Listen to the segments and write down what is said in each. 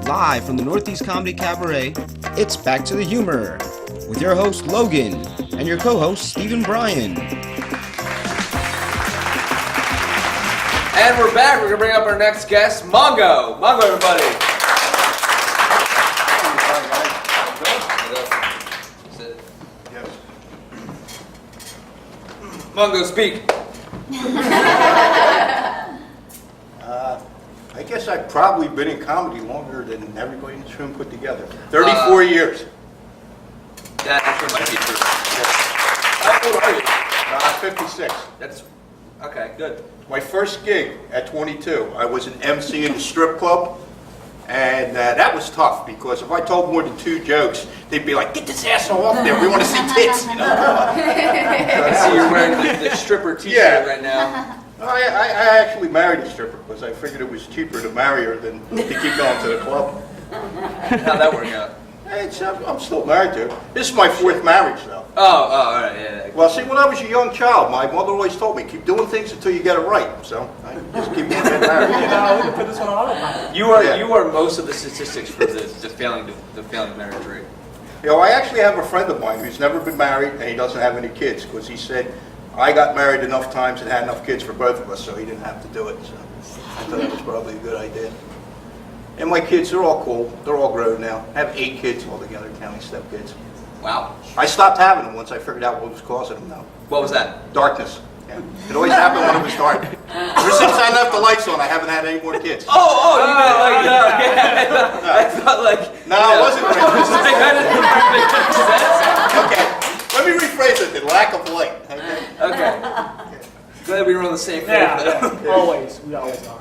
Live from the Northeast Comedy Cabaret, it's Back to the Humor with your host Logan and your co-host Stephen Bryan. And we're back. We're going to bring up our next guest, Mongo. Mongo, everybody. Yes. Mongo, speak. I guess I've probably been in comedy longer than everybody in this room put together. 34 years. That actually might be true. How old are you? 56. That's okay. Good. My first gig at 22, I was an MC in a strip club, and that was tough because if I told more than 2 jokes, they'd be like, "Get this asshole off there! We want to see tits!" You know. I see you're wearing the stripper T-shirt right now. I actually married a stripper because I figured it was cheaper to marry her than to keep going to the club. How'd that work out? I'm still married to her. This is my 4th marriage, though. Oh, all right, yeah. Well, see, when I was a young child, my mother always told me, keep doing things until you get it right. So I just keep getting married. We can put this one on autopilot. You are most of the statistics for the failing marriage rate. You know, I actually have a friend of mine who's never been married and he doesn't have any kids because he said, I got married enough times and had enough kids for both of us, so he didn't have to do it. So I thought that was probably a good idea. And my kids, they're all cool. They're all grown now. I have 8 kids altogether, counting stepkids. Wow. I stopped having them once I figured out what was causing them, though. What was that? Darkness. Yeah. It always happened when it was dark. Ever since I left the lights on, I haven't had any more kids. Oh, you meant like, no. I thought like... No, it wasn't Christmas. That doesn't make sense. Okay. Let me rephrase it, the lack of light. Okay. Glad we were on the same page. Yeah. Always. We always are.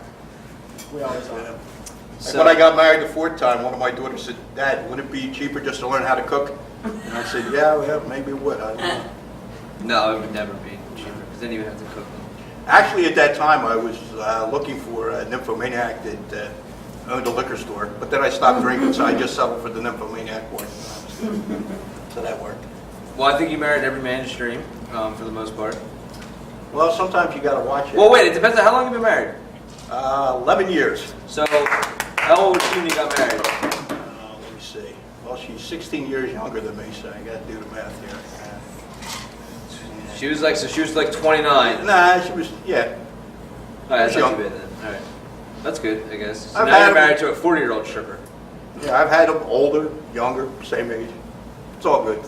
We always are. Yeah. So, when I got married the 4th time, one of my daughters said, "Dad, wouldn't it be cheaper just to learn how to cook?" And I said, yeah, maybe it would. I don't know. No, it would never be cheaper because then you would have to cook them. Actually, at that time, I was looking for a nymphomaniac that owned a liquor store. But then I stopped drinking, so I just settled for the nymphomaniac one. So that worked. Well, I think you married every man's dream for the most part. Well, sometimes you got to watch it. Well, wait, it depends on how long you've been married. 11 years. So, how old was she when you got married? Let me see. Well, she's 16 years younger than me, so I got to do the math here. She was like 29. Nah, she was, yeah. All right, that's not too bad then. All right. That's good, I guess. So now you're married to a 40-year-old stripper. Yeah, I've had them older, younger, same age. It's all good.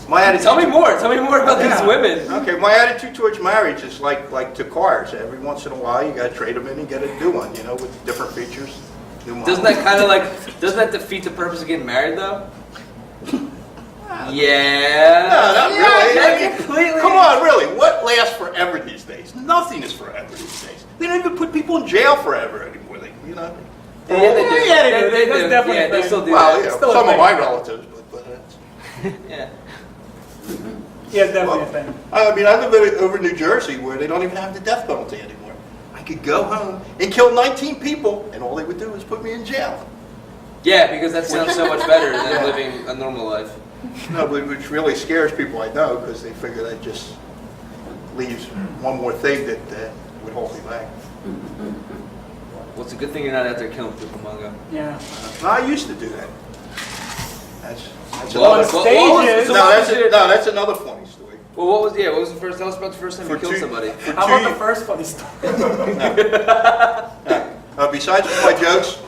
My attitude. Tell me more about these women. Okay, my attitude towards marriage is like to cars. Every once in a while, you got to trade them in and get a new one, with different features. Doesn't that defeat the purpose of getting married, though? Yeah. No, not really. Completely. Come on, really. What lasts forever these days? Nothing is forever these days. They don't even put people in jail forever anymore. Yeah, they do. They still do. Well, that. some of my relatives, but Yeah. Yeah, it's definitely a thing. I mean, I live over in New Jersey where they don't even have the death penalty anymore. I could go home and kill 19 people, and all they would do is put me in jail. Yeah, because that sounds so much better than living a normal life. No, but which really scares people I know because they figure that just leaves one more thing that would hold me back. Well, it's a good thing you're not out there killing people, Mongo. Yeah. No, I used to do that. That's Well, another. stages. That's another funny story. Well, what was the first? Tell us about the first time you killed somebody. How about the first funny story? Besides my jokes,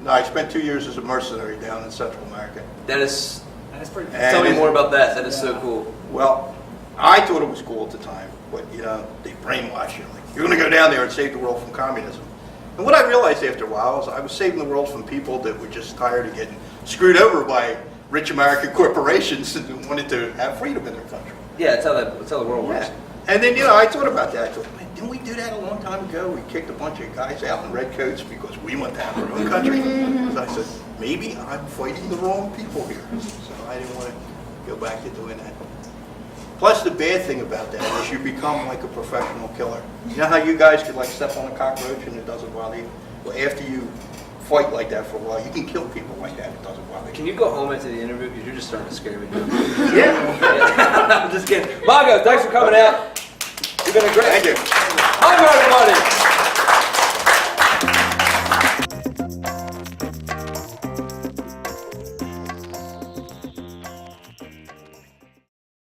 no, I spent 2 years as a mercenary down in Central America. That's pretty cool. Tell me more about that. That is so cool. Well, I thought it was cool at the time, but they brainwash you. Like, you're going to go down there and save the world from communism. And what I realized after a while is I was saving the world from people that were just tired of getting screwed over by rich American corporations and wanted to have freedom in their country. Yeah, that's how the world works. Yeah. And then, I thought about that. I thought, man, didn't we do that a long time ago? We kicked a bunch of guys out in red coats because we want to have our own country. So I said, maybe I'm fighting the wrong people here. So I didn't want to go back to doing that. Plus, the bad thing about that is you become like a professional killer. You know how you guys could step on a cockroach and it doesn't bother you? Well, after you fight like that for a while, you can kill people like that. It doesn't bother you. Can you go home after the interview because you're just starting to scare me? Yeah. I'm just kidding. Mongo, thanks for coming out. You've been a great. Thank you. Mongo, everybody.